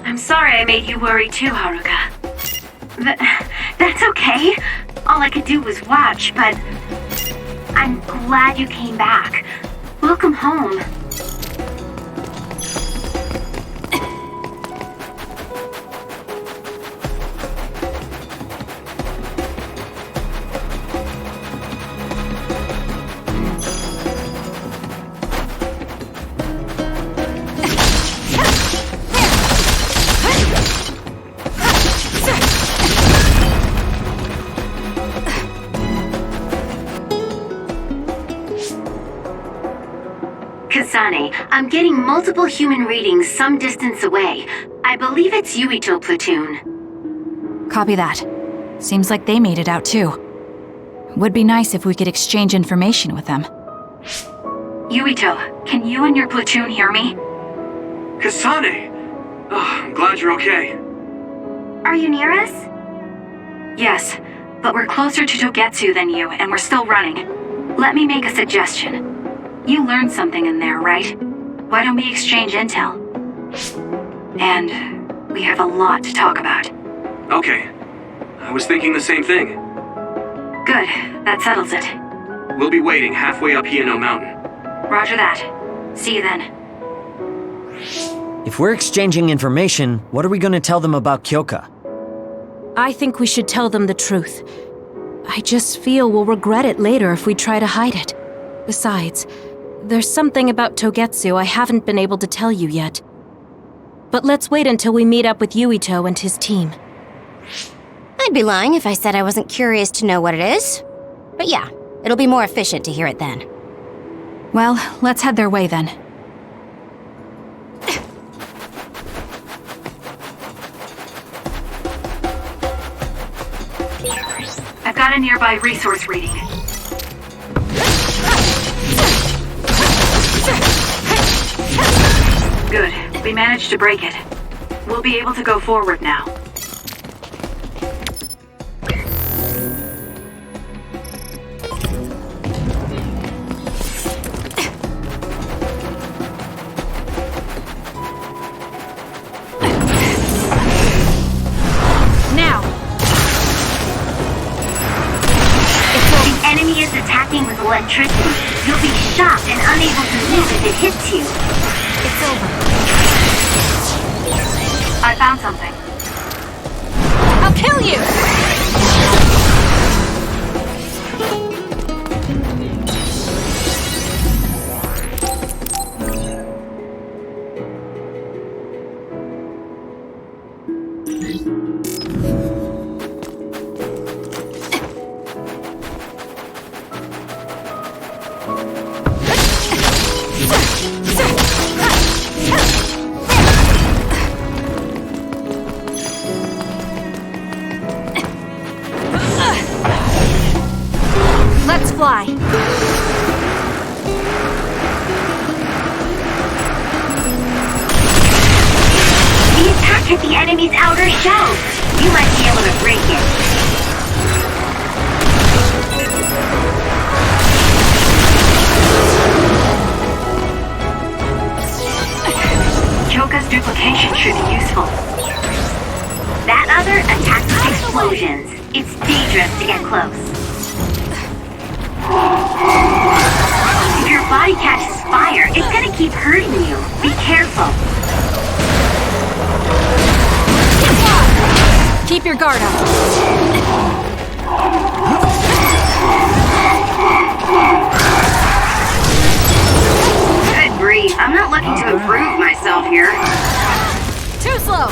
I'm sorry I made you worry too, Haruka. That's okay. All I could do was watch, but I'm glad you came back. Welcome home. Kasane, I'm getting multiple human readings some distance away. I believe it's Yuito platoon. Copy that. Seems like they made it out too. Would be nice if we could exchange information with them. Yuito, can you and your platoon hear me? Kasane! Oh, I'm glad you're okay. Are you near us? Yes, but we're closer to Togetsu than you, and we're still running. Let me make a suggestion. You learned something in there, right? Why don't we exchange intel? And we have a lot to talk about. Okay. I was thinking the same thing. Good. That settles it. We'll be waiting halfway up Hieno Mountain. Roger that. See you then. If we're exchanging information, what are we gonna tell them about Kyoka? I think we should tell them the truth. I just feel we'll regret it later if we try to hide it. Besides, there's something about Togetsu I haven't been able to tell you yet. But let's wait until we meet up with Yuito and his team. I'd be lying if I said I wasn't curious to know what it is. But yeah, it'll be more efficient to hear it then. Well, let's head their way then. I've got a nearby resource reading. Good. We managed to break it. We'll be able to go forward now. Now! The enemy is attacking with electricity. You'll be shocked and unable to move if it hits you. It's over. I found something. I'll kill you! Let's fly. The attack hit the enemy's outer shell. You might be able to break it. Kyoka's duplication should be useful. That other attacks with explosions. It's dangerous to get close. If your body catches fire, it's gonna keep hurting you. Be careful. Keep your guard up. Good grief, I'm not looking to improve myself here. Too slow.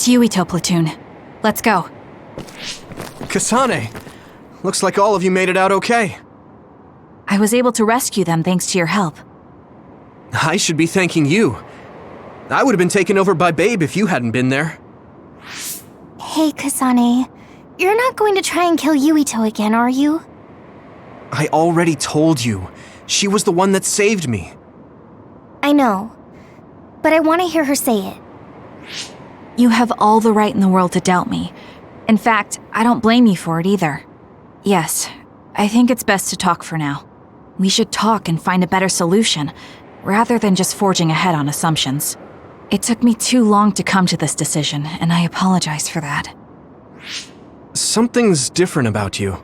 It's Yuito platoon. Let's go. Kasane! Looks like all of you made it out okay. I was able to rescue them thanks to your help. I should be thanking you. I would have been taken over by Babe if you hadn't been there. Hey, Kasane. You're not going to try and kill Yuito again, are you? I already told you. She was the one that saved me. I know. But I want to hear her say it. You have all the right in the world to doubt me. In fact, I don't blame you for it either. Yes, I think it's best to talk for now. We should talk and find a better solution, rather than just forging ahead on assumptions. It took me too long to come to this decision, and I apologize for that. Something's different about you.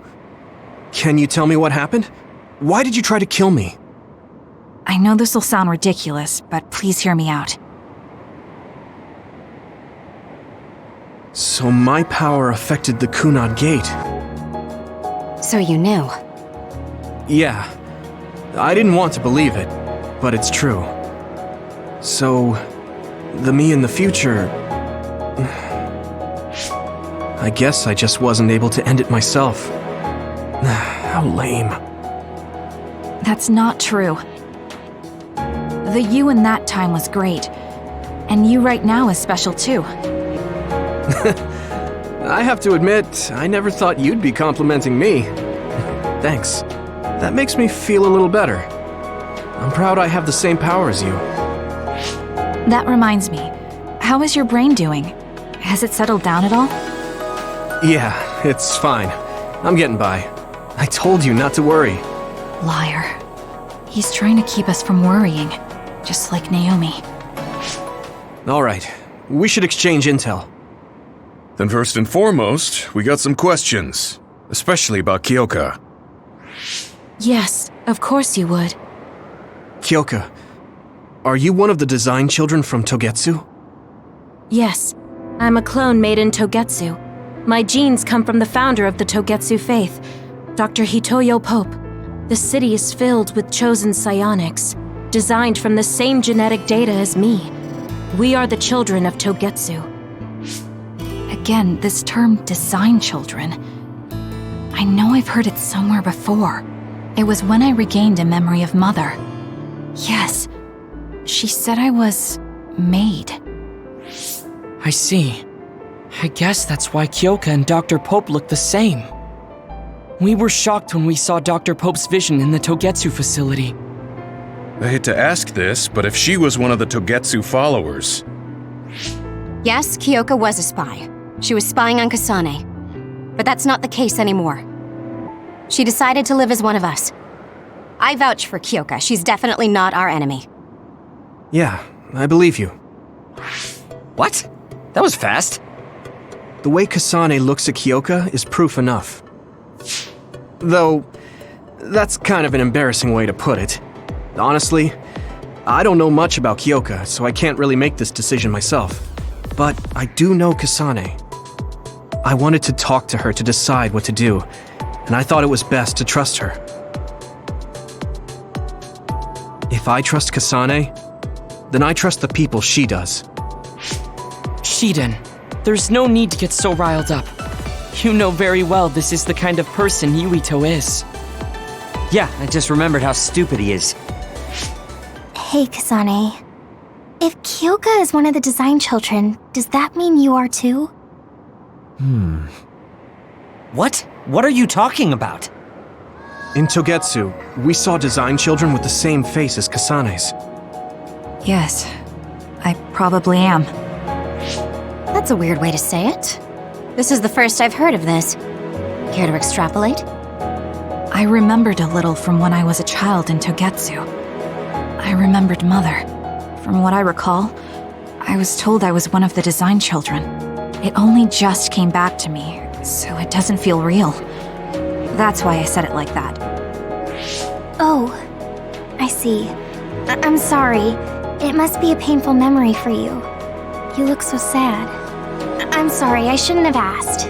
Can you tell me what happened? Why did you try to kill me? I know this will sound ridiculous, but please hear me out. So my power affected the Kunad Gate. So you knew. Yeah. I didn't want to believe it, but it's true. So, the me in the future... I guess I just wasn't able to end it myself. How lame. That's not true. The you in that time was great, and you right now is special too. I have to admit, I never thought you'd be complimenting me. Thanks. That makes me feel a little better. I'm proud I have the same power as you. That reminds me, how is your brain doing? Has it settled down at all? Yeah, it's fine. I'm getting by. I told you not to worry. Liar. He's trying to keep us from worrying, just like Naomi. All right, we should exchange intel. Then first and foremost, we got some questions, especially about Kyoka. Yes, of course you would. Kyoka, are you one of the design children from Togetsu? Yes, I'm a clone made in Togetsu. My genes come from the founder of the Togetsu faith, Dr. Hitoyo Pope. The city is filled with chosen psionics, designed from the same genetic data as me. We are the children of Togetsu. Again, this term design children. I know I've heard it somewhere before. It was when I regained a memory of Mother. Yes, she said I was made. I see. I guess that's why Kyoka and Dr. Pope look the same. We were shocked when we saw Dr. Pope's vision in the Togetsu facility. I hate to ask this, but if she was one of the Togetsu followers... Yes, Kyoka was a spy. She was spying on Kasane. But that's not the case anymore. She decided to live as one of us. I vouch for Kyoka. She's definitely not our enemy. Yeah, I believe you. What? That was fast. The way Kasane looks at Kyoka is proof enough. Though, that's kind of an embarrassing way to put it. Honestly, I don't know much about Kyoka, so I can't really make this decision myself. But I do know Kasane. I wanted to talk to her to decide what to do, and I thought it was best to trust her. If I trust Kasane, then I trust the people she does. Shiden, there's no need to get so riled up. You know very well this is the kind of person Yuito is. Yeah, I just remembered how stupid he is. Hey, Kasane. If Kyoka is one of the design children, does that mean you are too? What? What are you talking about? In Togetsu, we saw design children with the same face as Kasane's. Yes, I probably am. That's a weird way to say it. This is the first I've heard of this. Care to extrapolate? I remembered a little from when I was a child in Togetsu. I remembered Mother. From what I recall, I was told I was one of the design children. It only just came back to me, so it doesn't feel real. That's why I said it like that. Oh, I see. I'm sorry. It must be a painful memory for you. You look so sad. I'm sorry, I shouldn't have asked.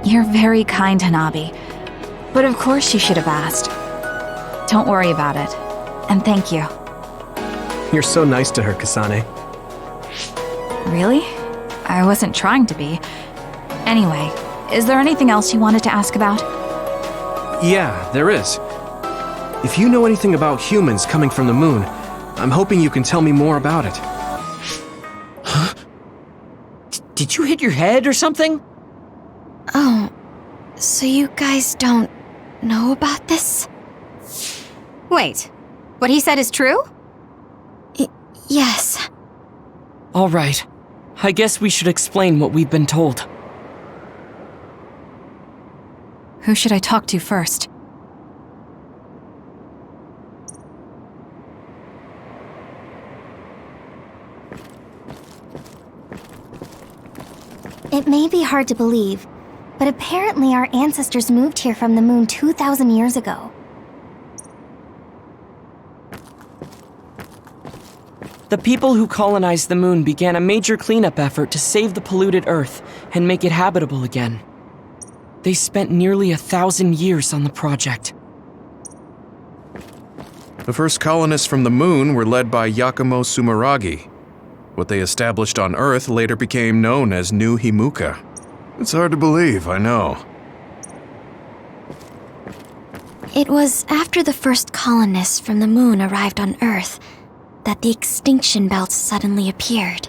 You're very kind, Hanabi. But of course you should have asked. Don't worry about it. And thank you. You're so nice to her, Kasane. Really? I wasn't trying to be. Anyway, is there anything else you wanted to ask about? Yeah, there is. If you know anything about humans coming from the moon, I'm hoping you can tell me more about it. Huh? Did you hit your head or something? Oh, so you guys don't know about this? Wait, what he said is true? Yes. All right. I guess we should explain what we've been told. Who should I talk to first? It may be hard to believe, but apparently our ancestors moved here from the moon 2,000 years ago. The people who colonized the moon began a major cleanup effort to save the polluted Earth and make it habitable again. They spent nearly 1,000 years on the project. The first colonists from the moon were led by Yakumo Sumeragi. What they established on Earth later became known as New Himuka. It's hard to believe, I know. It was after the first colonists from the moon arrived on Earth that the extinction belt suddenly appeared.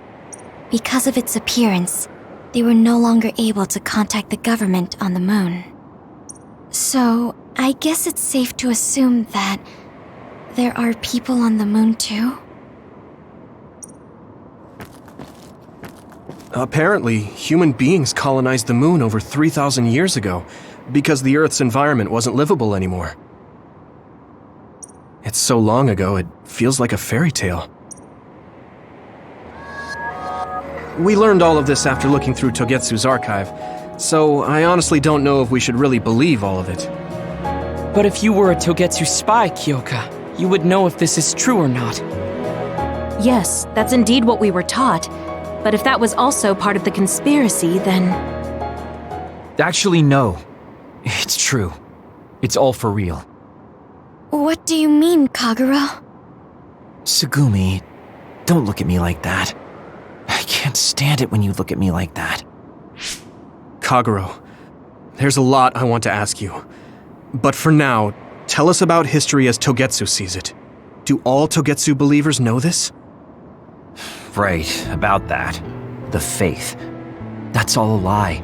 Because of its appearance, they were no longer able to contact the government on the moon. So, I guess it's safe to assume that there are people on the moon too? Apparently, human beings colonized the moon over 3,000 years ago because the Earth's environment wasn't livable anymore. It's so long ago, it feels like a fairy tale. We learned all of this after looking through Togetsu's archive, so I honestly don't know if we should really believe all of it. But if you were a Togetsu spy, Kyoka, you would know if this is true or not. Yes, that's indeed what we were taught. But if that was also part of the conspiracy, then... Actually, no. It's true. It's all for real. What do you mean, Kagero? Tsugumi, don't look at me like that. I can't stand it when you look at me like that. Kagero, there's a lot I want to ask you. But for now, tell us about history as Togetsu sees it. Do all Togetsu believers know this? Right, about that. The faith. That's all a lie.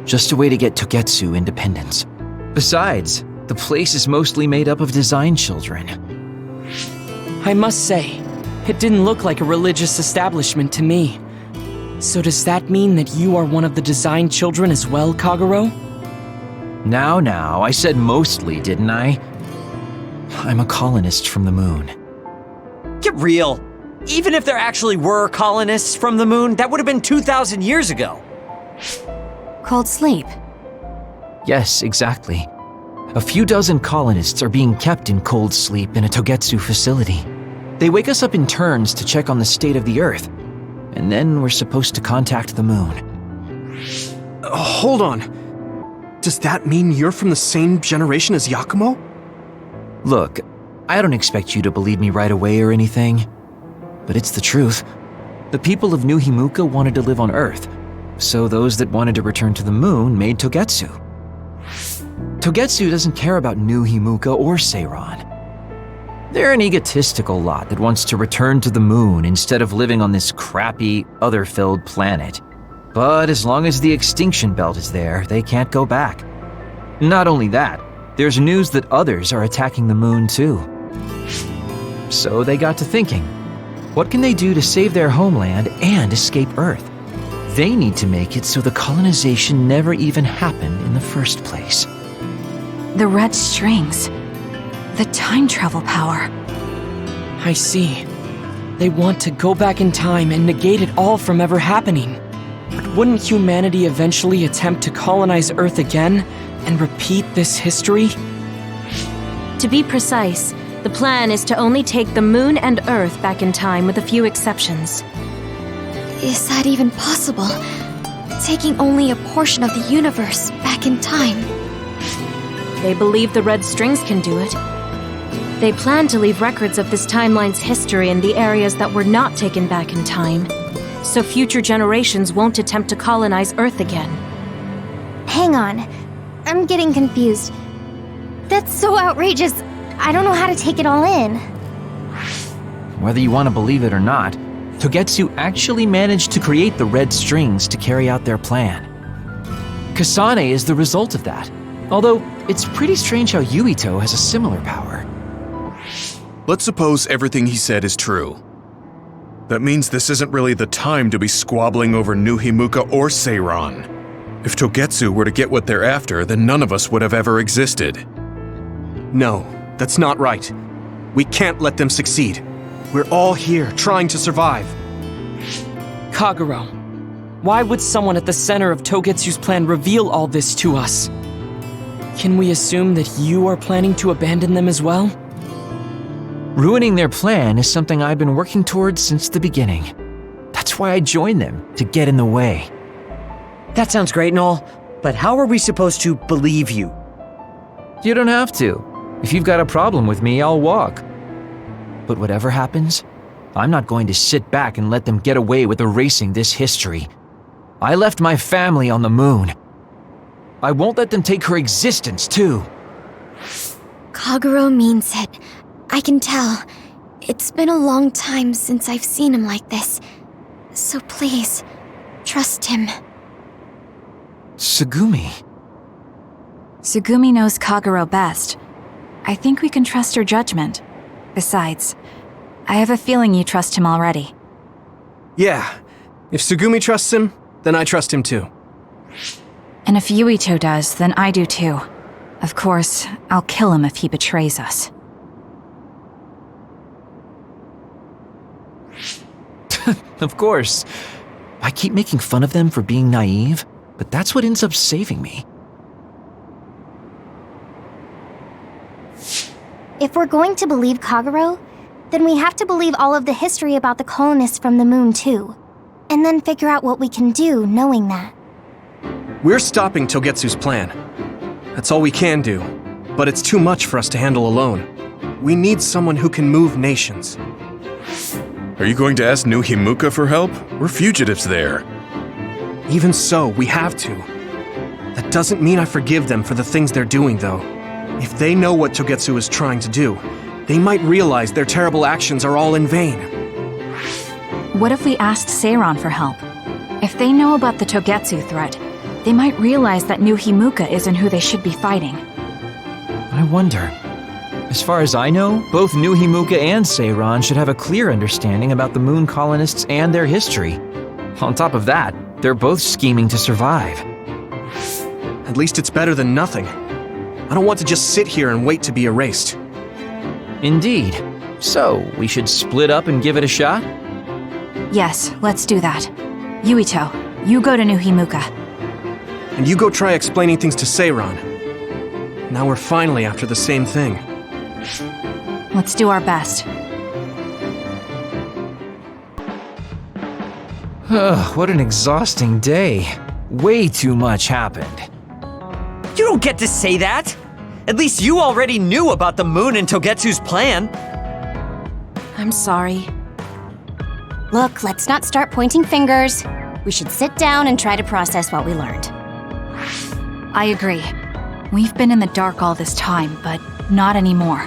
Just a way to get Togetsu independence. Besides, the place is mostly made up of design children. I must say, it didn't look like a religious establishment to me. So does that mean that you are one of the design children as well, Kagero? Now, I said mostly, didn't I? I'm a colonist from the moon. Get real. Even if there actually were colonists from the moon, that would have been 2,000 years ago. Cold sleep. Yes, exactly. A few dozen colonists are being kept in cold sleep in a Togetsu facility. They wake us up in turns to check on the state of the Earth, and then we're supposed to contact the moon. Hold on. Does that mean you're from the same generation as Yakumo? Look, I don't expect you to believe me right away or anything, but it's the truth. The people of New Himuka wanted to live on Earth, so those that wanted to return to the moon made Togetsu. Togetsu doesn't care about New Himuka or Seiran. They're an egotistical lot that wants to return to the moon instead of living on this crappy, other-filled planet. But as long as the extinction belt is there, they can't go back. Not only that, there's news that others are attacking the moon too. So they got to thinking, what can they do to save their homeland and escape Earth? They need to make it so the colonization never even happened in the first place. The red strings. The time travel power. I see. They want to go back in time and negate it all from ever happening. But wouldn't humanity eventually attempt to colonize Earth again and repeat this history? To be precise, the plan is to only take the moon and Earth back in time with a few exceptions. Is that even possible? Taking only a portion of the universe back in time? They believe the red strings can do it. They plan to leave records of this timeline's history in the areas that were not taken back in time. so future generations won't attempt to colonize Earth again. Hang on. I'm getting confused. That's so outrageous. I don't know how to take it all in. Whether you want to believe it or not, Togetsu actually managed to create the red strings to carry out their plan. Kasane is the result of that, although it's pretty strange how Yuito has a similar power. Let's suppose everything he said is true. That means this isn't really the time to be squabbling over New Himuka or Seiran. If Togetsu were to get what they're after, then none of us would have ever existed. No, that's not right. We can't let them succeed. We're all here, trying to survive. Kagero, why would someone at the center of Togetsu's plan reveal all this to us? Can we assume that you are planning to abandon them as well? Ruining their plan is something I've been working towards since the beginning. That's why I joined them, to get in the way. That sounds great and all, but how are we supposed to believe you? You don't have to. If you've got a problem with me, I'll walk. But whatever happens, I'm not going to sit back and let them get away with erasing this history. I left my family on the moon. I won't let them take her existence, too. Kagero means it. I can tell. It's been a long time since I've seen him like this. So please, trust him. Tsugumi. Tsugumi knows Kagero best. I think we can trust her judgment. Besides, I have a feeling you trust him already. Yeah, if Tsugumi trusts him, then I trust him too. And if Yuito does, then I do too. Of course, I'll kill him if he betrays us. Of course. I keep making fun of them for being naive, but that's what ends up saving me. If we're going to believe Kagero, then we have to believe all of the history about the colonists from the moon too. And then figure out what we can do knowing that. We're stopping Togetsu's plan. That's all we can do. But it's too much for us to handle alone. We need someone who can move nations. Are you going to ask New Himuka for help? We're fugitives there. Even so, we have to. That doesn't mean I forgive them for the things they're doing, though. If they know what Togetsu is trying to do, they might realize their terrible actions are all in vain. What if we asked Seiran for help? If they know about the Togetsu threat, they might realize that New Himuka isn't who they should be fighting. I wonder. As far as I know, both New Himuka and Seiran should have a clear understanding about the moon colonists and their history. On top of that, they're both scheming to survive. At least it's better than nothing. I don't want to just sit here and wait to be erased. Indeed. So, we should split up and give it a shot? Yes, let's do that. Yuito, you go to New Himuka. And you go try explaining things to Seiran. Now we're finally after the same thing. Let's do our best. What an exhausting day. Way too much happened. You don't get to say that! At least you already knew about the moon and Togetsu's plan. I'm sorry. Look, let's not start pointing fingers. We should sit down and try to process what we learned. I agree. We've been in the dark all this time, but not anymore.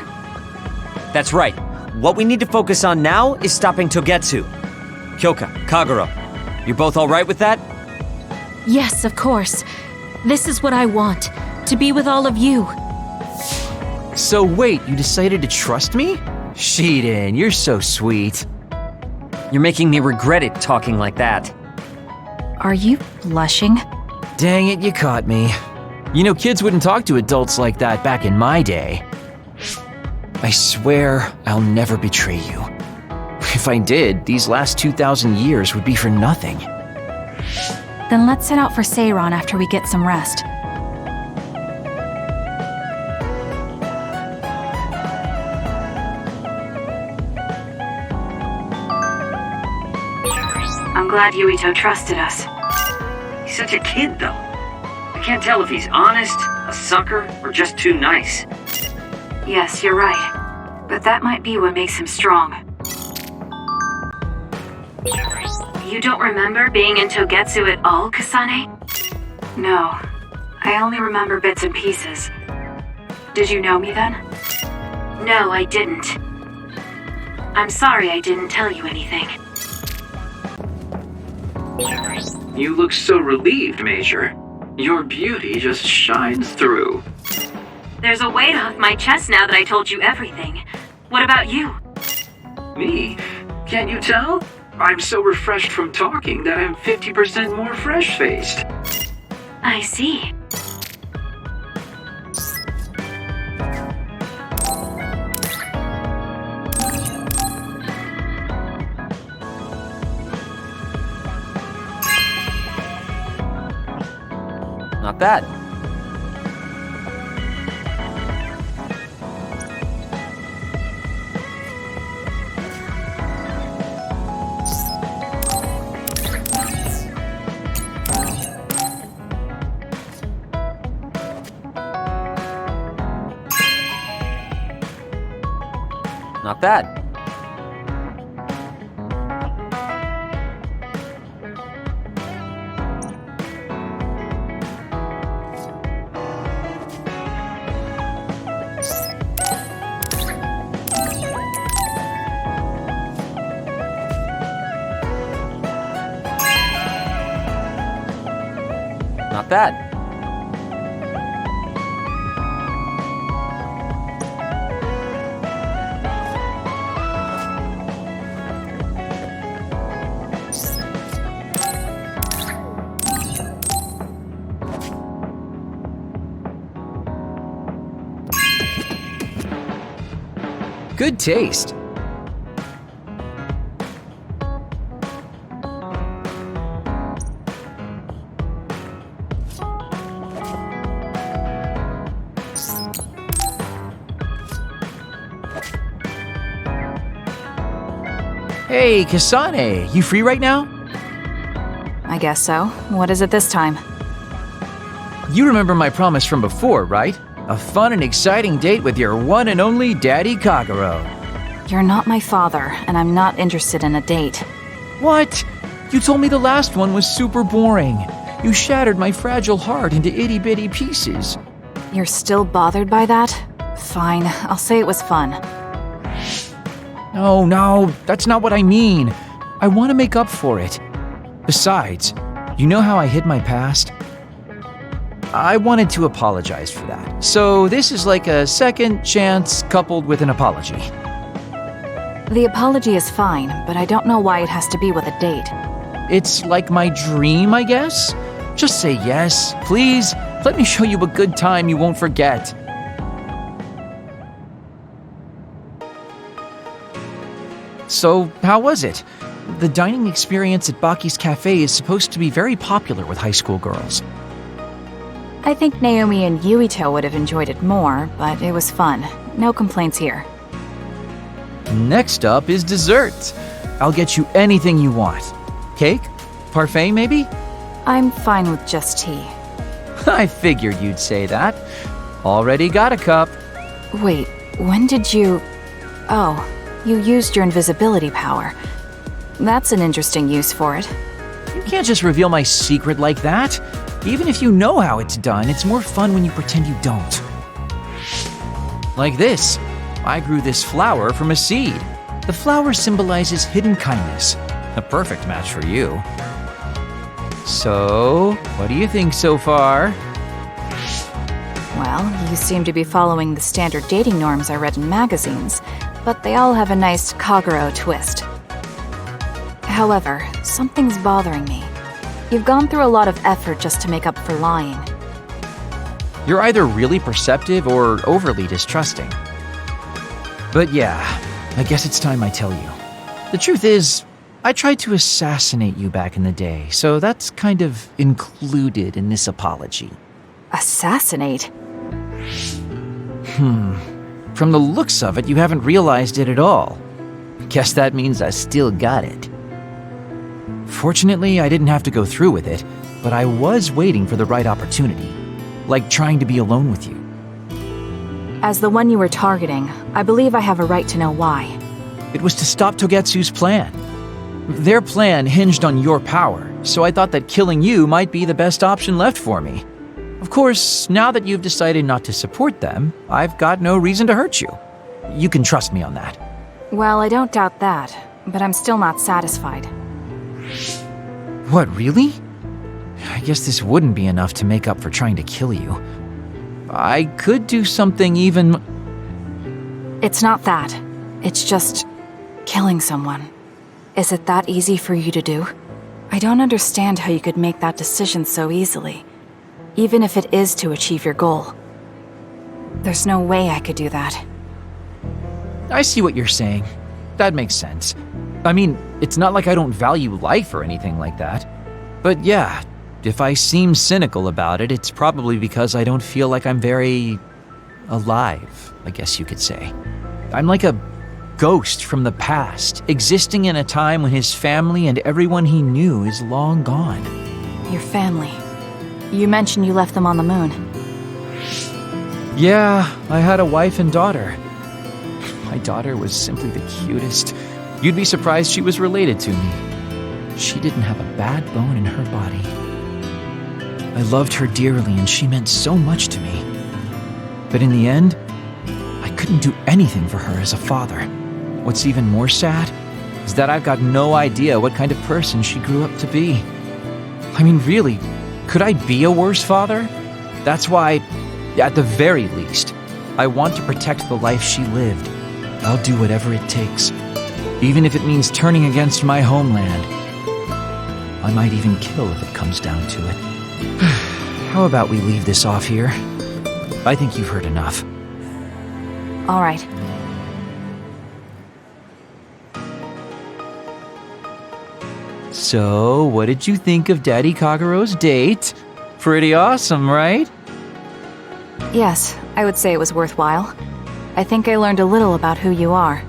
That's right. What we need to focus on now is stopping Togetsu. Kyoka, Kagero, you're both alright with that? Yes, of course. This is what I want, to be with all of you. So wait, you decided to trust me? Shiden, you're so sweet. You're making me regret it talking like that. Are you blushing? Dang it, you caught me. You know, kids wouldn't talk to adults like that back in my day. I swear I'll never betray you. If I did, these last 2,000 years would be for nothing. Then let's set out for Seiran after we get some rest. I'm glad Yuito trusted us. He's such a kid, though. I can't tell if he's honest, a sucker, or just too nice. Yes, you're right. But that might be what makes him strong. You don't remember being in Togetsu at all, Kasane? No. I only remember bits and pieces. Did you know me then? No, I didn't. I'm sorry I didn't tell you anything. You look so relieved, Major. Your beauty just shines through. There's a weight off my chest now that I told you everything. What about you? Me? Can't you tell? I'm so refreshed from talking that I'm 50% more fresh-faced. I see. Not bad. Not bad. Not bad. Good taste. Hey, Kasane, you free right now? I guess so. What is it this time? You remember my promise from before, right? A fun and exciting date with your one and only Daddy Kagero. You're not my father, and I'm not interested in a date. What? You told me the last one was super boring. You shattered my fragile heart into itty-bitty pieces. You're still bothered by that? Fine, I'll say it was fun. Oh, no, that's not what I mean. I want to make up for it. Besides, you know how I hid my past? I wanted to apologize for that. So this is like a second chance coupled with an apology. The apology is fine, but I don't know why it has to be with a date. It's like my dream, I guess? Just say yes, please. Let me show you a good time you won't forget. So, how was it? The dining experience at Baki's Cafe is supposed to be very popular with high school girls. I think Naomi and Yuito would have enjoyed it more, but it was fun. No complaints here. Next up is dessert. I'll get you anything you want. Cake? Parfait, maybe? I'm fine with just tea. I figured you'd say that. Already got a cup. Wait, when did you... Oh, you used your invisibility power. That's an interesting use for it. You can't just reveal my secret like that. Even if you know how it's done, it's more fun when you pretend you don't. Like this. I grew this flower from a seed. The flower symbolizes hidden kindness. A perfect match for you. So, what do you think so far? Well, you seem to be following the standard dating norms I read in magazines, but they all have a nice Kagero twist. However, something's bothering me. You've gone through a lot of effort just to make up for lying. You're either really perceptive or overly distrusting. But yeah, I guess it's time I tell you. The truth is, I tried to assassinate you back in the day, so that's kind of included in this apology. Assassinate? From the looks of it, you haven't realized it at all. Guess that means I still got it. Fortunately, I didn't have to go through with it, but I was waiting for the right opportunity. Like trying to be alone with you. As the one you were targeting, I believe I have a right to know why. It was to stop Togetsu's plan. Their plan hinged on your power, so I thought that killing you might be the best option left for me. Of course, now that you've decided not to support them, I've got no reason to hurt you. You can trust me on that. Well, I don't doubt that, but I'm still not satisfied. What, really? I guess this wouldn't be enough to make up for trying to kill you. I could do something even... It's not that. It's just killing someone. Is it that easy for you to do? I don't understand how you could make that decision so easily, even if it is to achieve your goal. There's no way I could do that. I see what you're saying. That makes sense. I mean, it's not like I don't value life or anything like that. But yeah, if I seem cynical about it, it's probably because I don't feel like I'm very... alive, I guess you could say. I'm like a ghost from the past, existing in a time when his family and everyone he knew is long gone. Your family. You mentioned you left them on the moon. Yeah, I had a wife and daughter. My daughter was simply the cutest. You'd be surprised she was related to me. She didn't have a bad bone in her body. I loved her dearly and she meant so much to me. But in the end, I couldn't do anything for her as a father. What's even more sad is that I've got no idea what kind of person she grew up to be. I mean, really, could I be a worse father? That's why, at the very least, I want to protect the life she lived. I'll do whatever it takes, even if it means turning against my homeland. I might even kill if it comes down to it. How about we leave this off here? I think you've heard enough. All right. So, what did you think of Daddy Kagero's date? Pretty awesome, right? Yes, I would say it was worthwhile. I think I learned a little about who you are.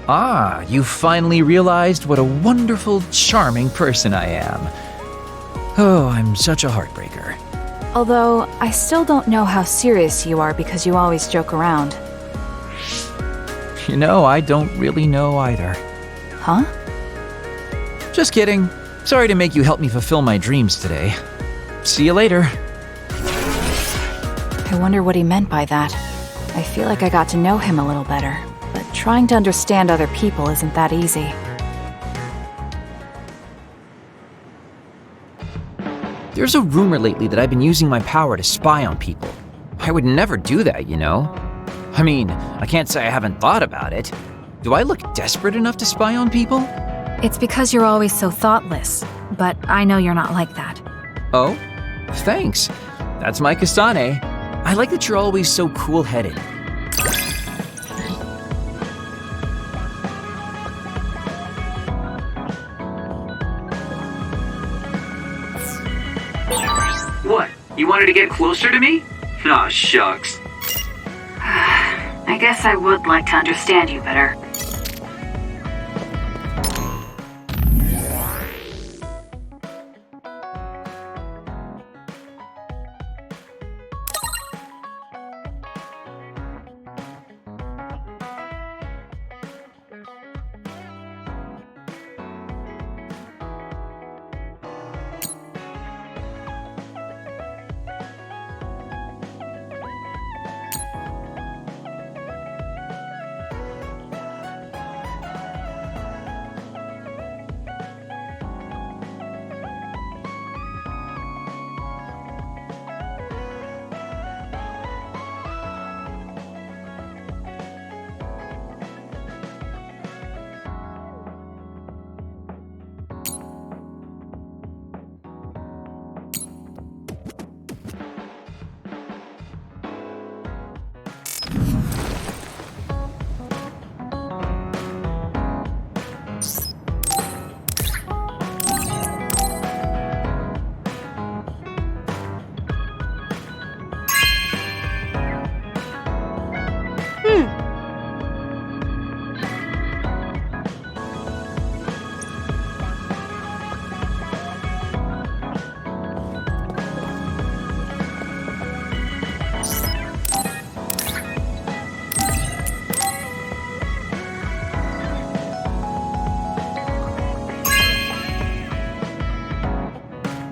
Ah, you finally realized what a wonderful, charming person I am. Oh, I'm such a heartbreaker. Although, I still don't know how serious you are because you always joke around. You know, I don't really know either. Huh? Just kidding. Sorry to make you help me fulfill my dreams today. See you later. I wonder what he meant by that. I feel like I got to know him a little better, but trying to understand other people isn't that easy. There's a rumor lately that I've been using my power to spy on people. I would never do that, you know? I mean, I can't say I haven't thought about it. Do I look desperate enough to spy on people? It's because you're always so thoughtless, but I know you're not like that. Oh? Thanks. That's my Kasane. I like that you're always so cool-headed. What? You wanted to get closer to me? Aw, shucks. I guess I would like to understand you better.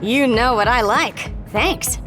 You know what I like. Thanks.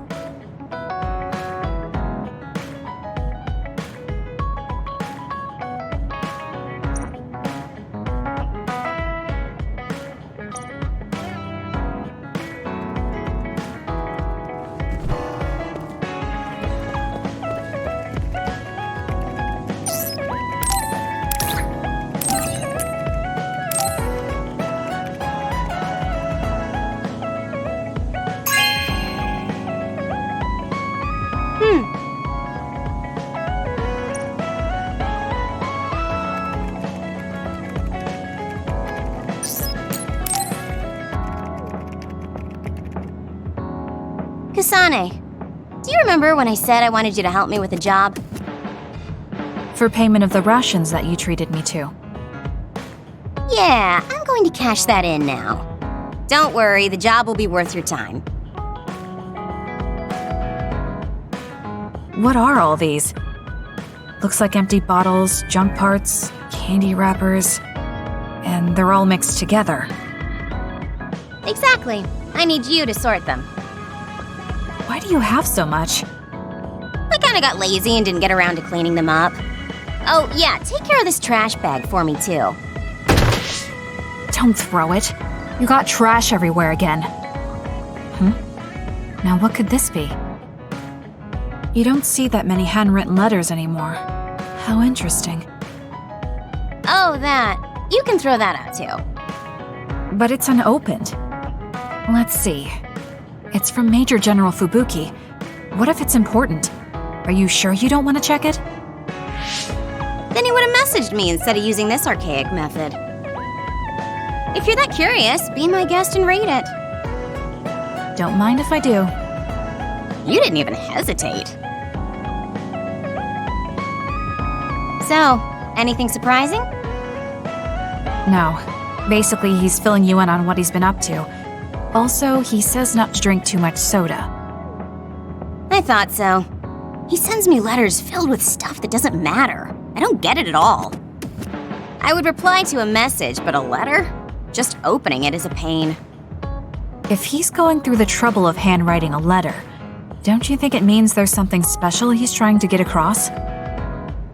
Kasane, do you remember when I said I wanted you to help me with a job? For payment of the rations that you treated me to. Yeah, I'm going to cash that in now. Don't worry, the job will be worth your time. What are all these? Looks like empty bottles, junk parts, candy wrappers, and they're all mixed together. Exactly. I need you to sort them. Why do you have so much? I kinda got lazy and didn't get around to cleaning them up. Oh, yeah, take care of this trash bag for me, too. Don't throw it. You got trash everywhere again. Now what could this be? You don't see that many handwritten letters anymore. How interesting. Oh, that. You can throw that out, too. But it's unopened. Let's see. It's from Major General Fubuki. What if it's important? Are you sure you don't want to check it? Then he would have messaged me instead of using this archaic method. If you're that curious, be my guest and read it. Don't mind if I do. You didn't even hesitate. So, anything surprising? No. Basically, he's filling you in on what he's been up to. Also, he says not to drink too much soda. I thought so. He sends me letters filled with stuff that doesn't matter. I don't get it at all. I would reply to a message, but a letter? Just opening it is a pain. If he's going through the trouble of handwriting a letter, don't you think it means there's something special he's trying to get across?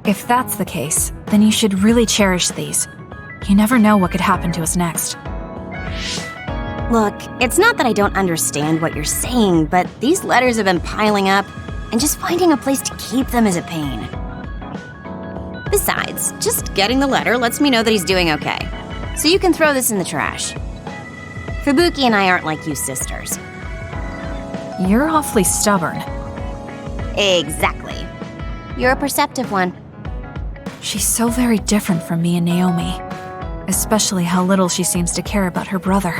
If that's the case, then you should really cherish these. You never know what could happen to us next. Look, it's not that I don't understand what you're saying, but these letters have been piling up, and just finding a place to keep them is a pain. Besides, just getting the letter lets me know that he's doing okay. So you can throw this in the trash. Fubuki and I aren't like you sisters. You're awfully stubborn. Exactly. You're a perceptive one. She's so very different from me and Naomi. Especially how little she seems to care about her brother.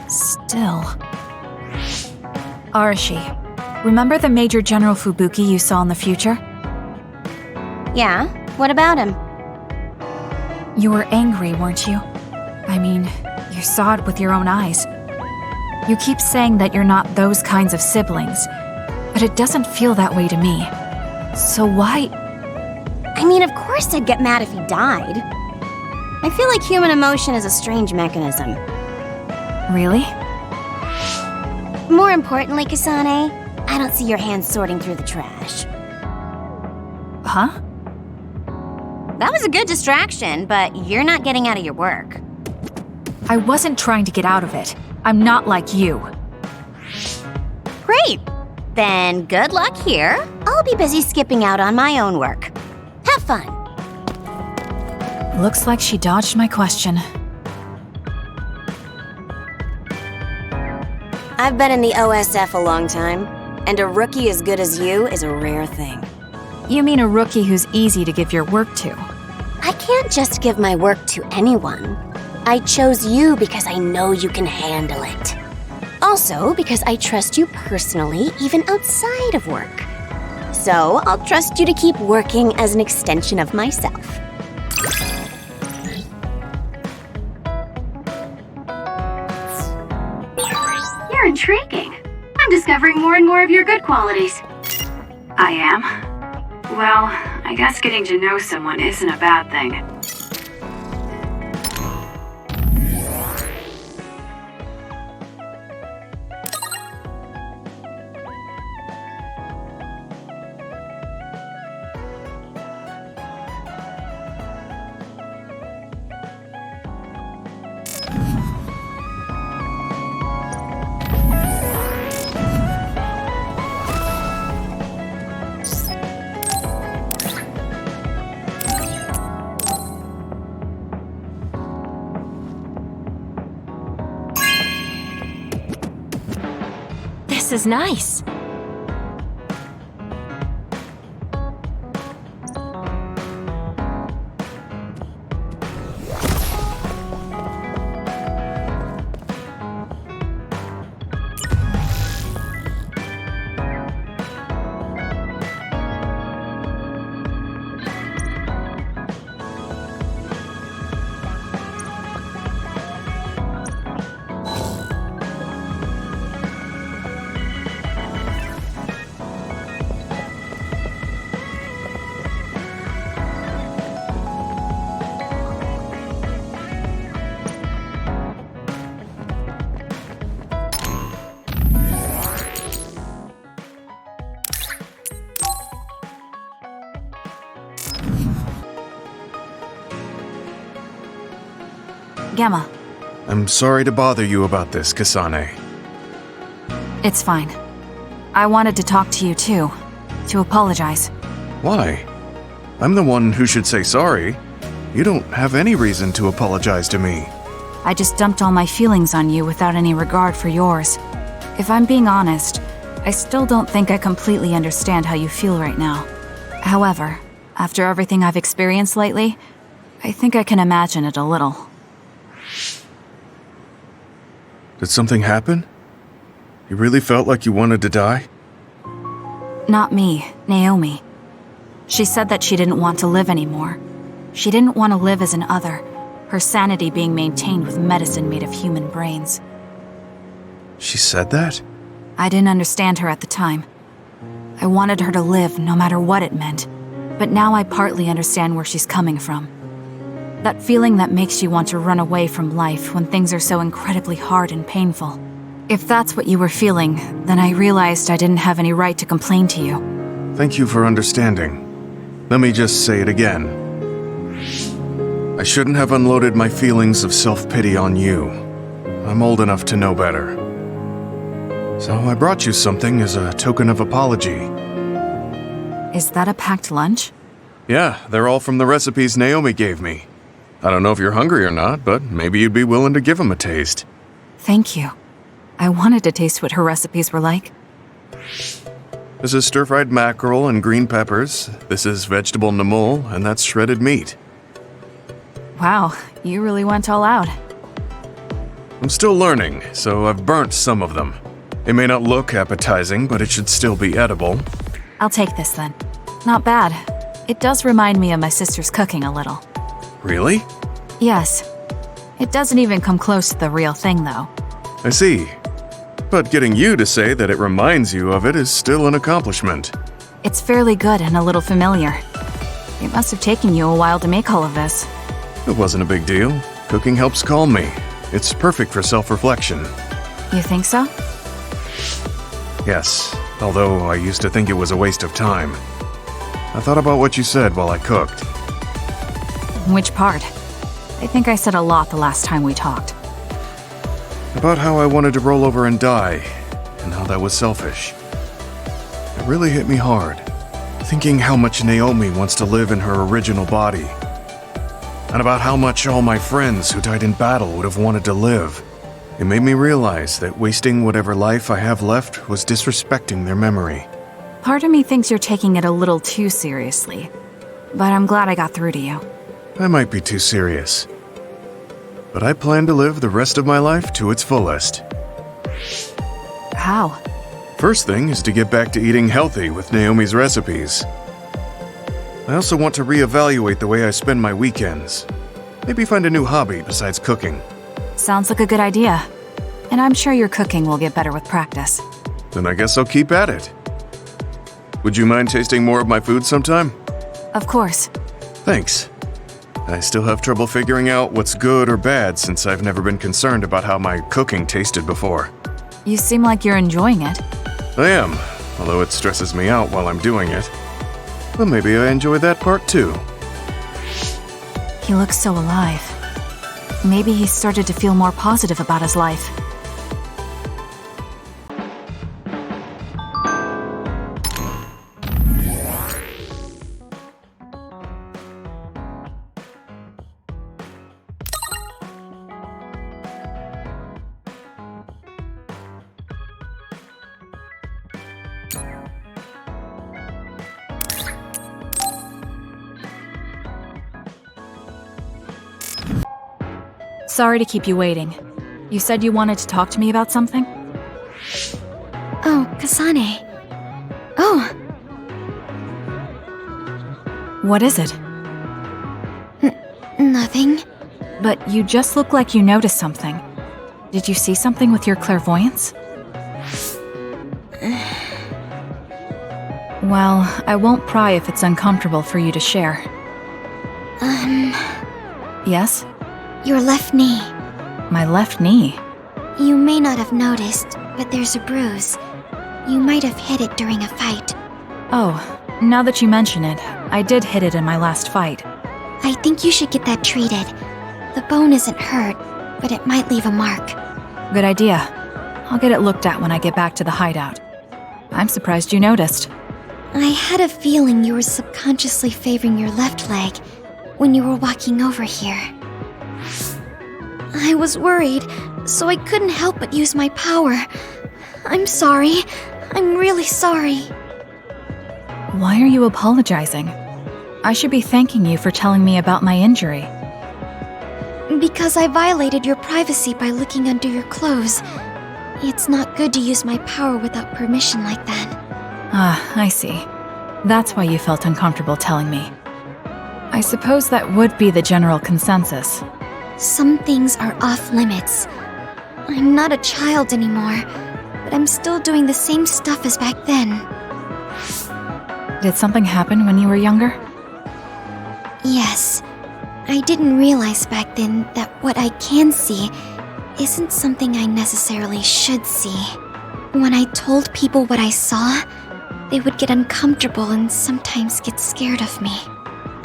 Still. Arashi, remember the Major General Fubuki you saw in the future? Yeah? What about him? You were angry, weren't you? I mean, you saw it with your own eyes. You keep saying that you're not those kinds of siblings, but it doesn't feel that way to me. So why? I mean, of course I'd get mad if he died. I feel like human emotion is a strange mechanism. Really? More importantly, Kasane, I don't see your hands sorting through the trash. Huh? That was a good distraction, but you're not getting out of your work. I wasn't trying to get out of it. I'm not like you. Great. Then good luck here. I'll be busy skipping out on my own work. Have fun. Looks like she dodged my question. I've been in the OSF a long time, and a rookie as good as you is a rare thing. You mean a rookie who's easy to give your work to? I can't just give my work to anyone. I chose you because I know you can handle it. Also, because I trust you personally, even outside of work. So, I'll trust you to keep working as an extension of myself. You're intriguing. I'm discovering more and more of your good qualities. I am? Well, I guess getting to know someone isn't a bad thing. This is nice. Gemma, I'm sorry to bother you about this, Kasane. it's fine. I wanted to talk to you too, to apologize. Why? I'm the one who should say sorry. You don't have any reason to apologize to me. I just dumped all my feelings on you without any regard for yours. If I'm being honest, I still don't think I completely understand how you feel right now. However, after everything I've experienced lately, I think I can imagine it a little. Did something happen? You really felt like you wanted to die? Not me, Naomi. She said that she didn't want to live anymore. She didn't want to live as an other, her sanity being maintained with medicine made of human brains. She said that? I didn't understand her at the time. I wanted her to live no matter what it meant, but now I partly understand where she's coming from. That feeling that makes you want to run away from life when things are so incredibly hard and painful. If that's what you were feeling, then I realized I didn't have any right to complain to you. Thank you for understanding. Let me just say it again. I shouldn't have unloaded my feelings of self-pity on you. I'm old enough to know better. So I brought you something as a token of apology. Is that a packed lunch? Yeah, they're all from the recipes Naomi gave me. I don't know if you're hungry or not, but maybe you'd be willing to give them a taste. Thank you. I wanted to taste what her recipes were like. This is stir-fried mackerel and green peppers. This is vegetable namul, and that's shredded meat. Wow, you really went all out. I'm still learning, so I've burnt some of them. It may not look appetizing, but it should still be edible. I'll take this then. Not bad. It does remind me of my sister's cooking a little. Really? Yes. It doesn't even come close to the real thing, though. I see. But getting you to say that it reminds you of it is still an accomplishment. It's fairly good and a little familiar. It must have taken you a while to make all of this. It wasn't a big deal. Cooking helps calm me. It's perfect for self-reflection. You think so? Yes, although I used to think it was a waste of time. I thought about what you said while I cooked. Which part? I think I said a lot the last time we talked. About how I wanted to roll over and die, and how that was selfish. It really hit me hard, thinking how much Naomi wants to live in her original body. And about how much all my friends who died in battle would have wanted to live. It made me realize that wasting whatever life I have left was disrespecting their memory. Part of me thinks you're taking it a little too seriously, but I'm glad I got through to you. I might be too serious. But I plan to live the rest of my life to its fullest. How? First thing is to get back to eating healthy with Naomi's recipes. I also want to reevaluate the way I spend my weekends. Maybe find a new hobby besides cooking. Sounds like a good idea. And I'm sure your cooking will get better with practice. Then I guess I'll keep at it. Would you mind tasting more of my food sometime? Of course. Thanks. I still have trouble figuring out what's good or bad since I've never been concerned about how my cooking tasted before. You seem like you're enjoying it. I am, although it stresses me out while I'm doing it. But maybe I enjoy that part too. He looks so alive. Maybe he started to feel more positive about his life. Sorry to keep you waiting. You said you wanted to talk to me about something? Oh, Kasane. Oh, What is it? nothing. But you just look like you noticed something. Did you see something with your clairvoyance? Well, I won't pry if it's uncomfortable for you to share. Yes? Your left knee. My left knee? You may not have noticed, but there's a bruise. You might have hit it during a fight. Oh, now that you mention it, I did hit it in my last fight. I think you should get that treated. The bone isn't hurt, but it might leave a mark. Good idea. I'll get it looked at when I get back to the hideout. I'm surprised you noticed. I had a feeling you were subconsciously favoring your left leg when you were walking over here. I was worried, so I couldn't help but use my power. I'm sorry. I'm really sorry. Why are you apologizing? I should be thanking you for telling me about my injury. Because I violated your privacy by looking under your clothes. It's not good to use my power without permission like that. Ah, I see. That's why you felt uncomfortable telling me. I suppose that would be the general consensus. Some things are off limits. I'm not a child anymore, but I'm still doing the same stuff as back then. Did something happen when you were younger? Yes. I didn't realize back then that what I can see isn't something I necessarily should see. When I told people what I saw, they would get uncomfortable and sometimes get scared of me.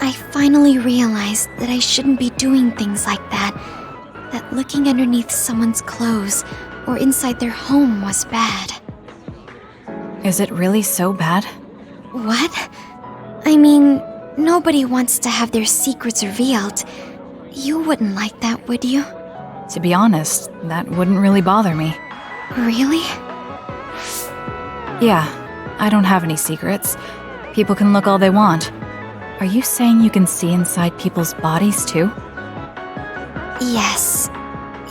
I finally realized that I shouldn't be doing things like that, that looking underneath someone's clothes or inside their home was bad. Is it really so bad? What? I mean, nobody wants to have their secrets revealed. You wouldn't like that, would you? To be honest, that wouldn't really bother me. Really? Yeah, I don't have any secrets. People can look all they want. Are you saying you can see inside people's bodies too? Yes.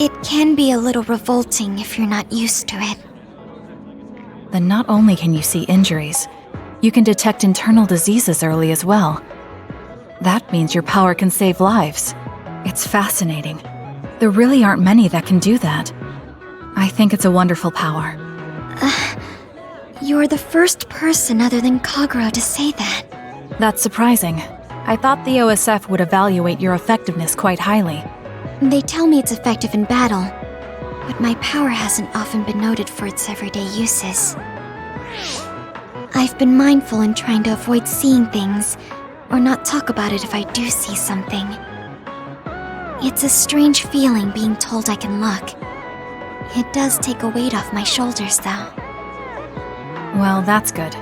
It can be a little revolting if you're not used to it. Then not only can you see injuries, you can detect internal diseases early as well. That means your power can save lives. It's fascinating. There really aren't many that can do that. I think it's a wonderful power. You're the first person other than Kagura to say that. That's surprising. I thought the OSF would evaluate your effectiveness quite highly. They tell me it's effective in battle, but my power hasn't often been noted for its everyday uses. I've been mindful in trying to avoid seeing things, or not talk about it if I do see something. It's a strange feeling being told I can look. It does take a weight off my shoulders, though. Well, that's good.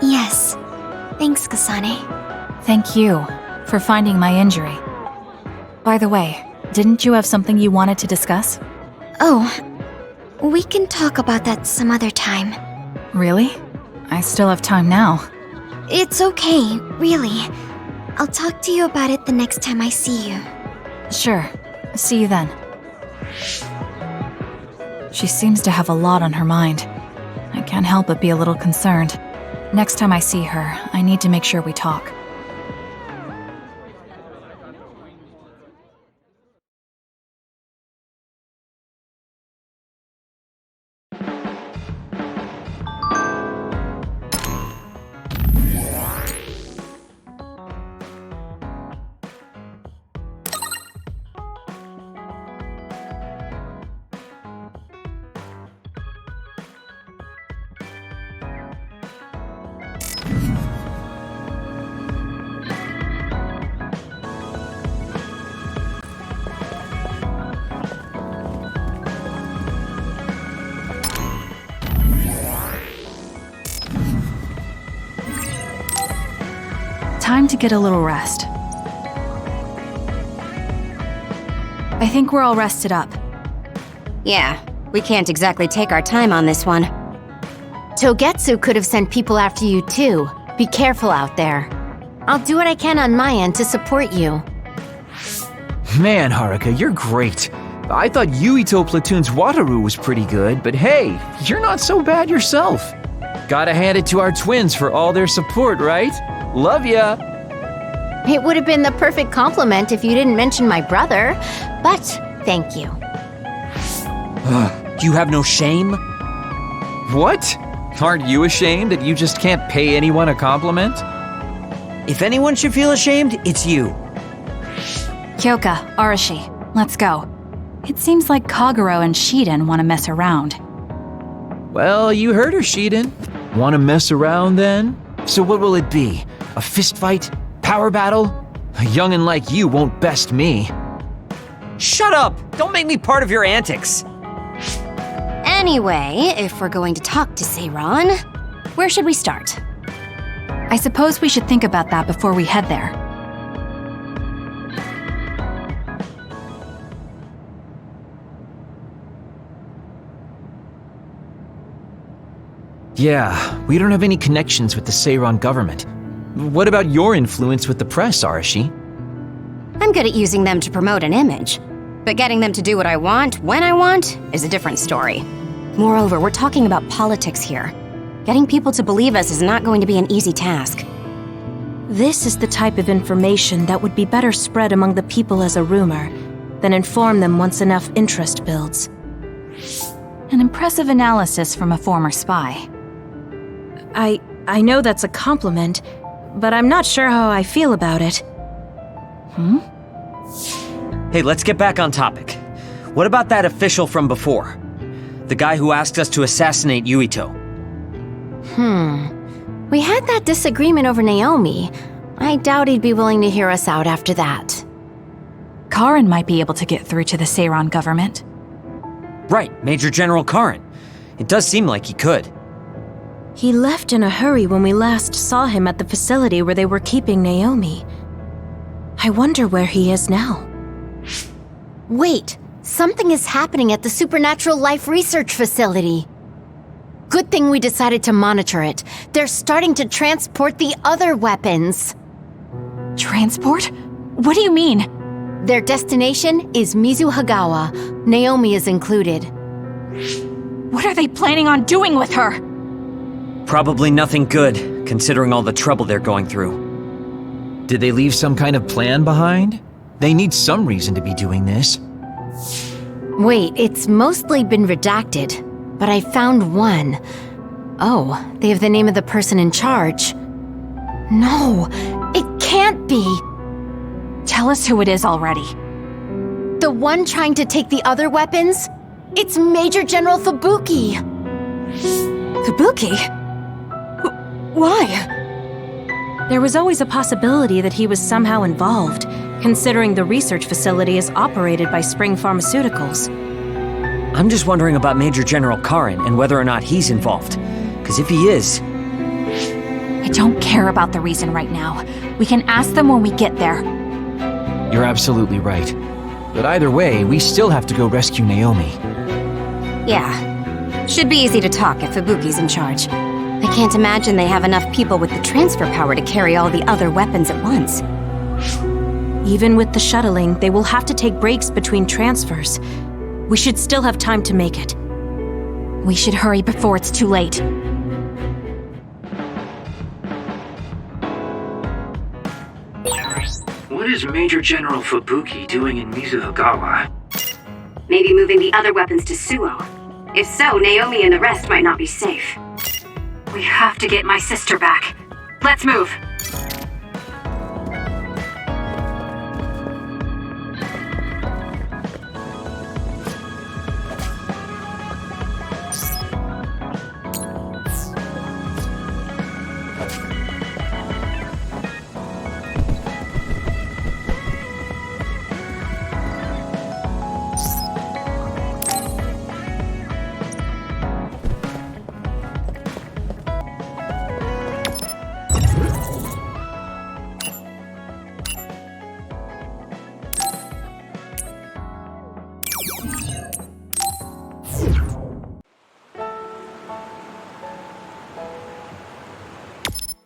Yes. Thanks, Kasane. Thank you for finding my injury. By the way, didn't you have something you wanted to discuss? Oh, we can talk about that some other time. Really? I still have time now. It's okay, really. I'll talk to you about it the next time I see you. Sure. See you then. She seems to have a lot on her mind. I can't help but be a little concerned. Next time I see her, I need to make sure we talk. Time to get a little rest. I think we're all rested up. Yeah, we can't exactly take our time on this one. Togetsu could have sent people after you too. Be careful out there. I'll do what I can on my end to support you. Man, Haruka, you're great. I thought Yuito Platoon's Wataru was pretty good, but hey, you're not so bad yourself. Gotta hand it to our twins for all their support, right? Love ya! It would have been the perfect compliment if you didn't mention my brother, but thank you. You have no shame? What? Aren't you ashamed that you just can't pay anyone a compliment? If anyone should feel ashamed, it's you. Kyoka, Arashi, let's go. It seems like Kagero and Shiden want to mess around. Well, you heard her, Shiden. Want to mess around then? So what will it be? A fist fight? Power battle? A youngin' like you won't best me. Shut up! Don't make me part of your antics. Anyway, if we're going to talk to Seiran, where should we start? I suppose we should think about that before we head there. Yeah, we don't have any connections with the Seiran government. What about your influence with the press, Arashi? I'm good at using them to promote an image, but getting them to do what I want, when I want, is a different story. Moreover, we're talking about politics here. Getting people to believe us is not going to be an easy task. This is the type of information that would be better spread among the people as a rumor than inform them once enough interest builds. An impressive analysis from a former spy. I know that's a compliment, but I'm not sure how I feel about it. Hey, let's get back on topic. What about that official from before? The guy who asked us to assassinate Yuito. We had that disagreement over Naomi. I doubt he'd be willing to hear us out after that. Karin might be able to get through to the Seiran government. Right, Major General Karin. It does seem like he could. He left in a hurry when we last saw him at the facility where they were keeping Naomi. I wonder where he is now. Wait, something is happening at the Supernatural Life Research Facility. Good thing we decided to monitor it. They're starting to transport the other weapons. Transport? What do you mean? Their destination is Mizuhagawa. Naomi is included. What are they planning on doing with her? Probably nothing good, considering all the trouble they're going through. Did they leave some kind of plan behind? They need some reason to be doing this. Wait, it's mostly been redacted, but I found one. Oh, they have the name of the person in charge. No, it can't be. Tell us who it is already. The one trying to take the other weapons? It's Major General Fubuki. Fubuki? Why? There was always a possibility that he was somehow involved, considering the research facility is operated by Spring Pharmaceuticals. I'm just wondering about Major General Karin and whether or not he's involved. Because if he is... I don't care about the reason right now. We can ask them when we get there. You're absolutely right. But either way, we still have to go rescue Naomi. Yeah. Should be easy to talk if Fubuki's in charge. I can't imagine they have enough people with the transfer power to carry all the other weapons at once. Even with the shuttling, they will have to take breaks between transfers. We should still have time to make it. We should hurry before it's too late. What is Major General Fubuki doing in Mizuhagawa? Maybe moving the other weapons to Suo. If so, Naomi and the rest might not be safe. We have to get my sister back. Let's move.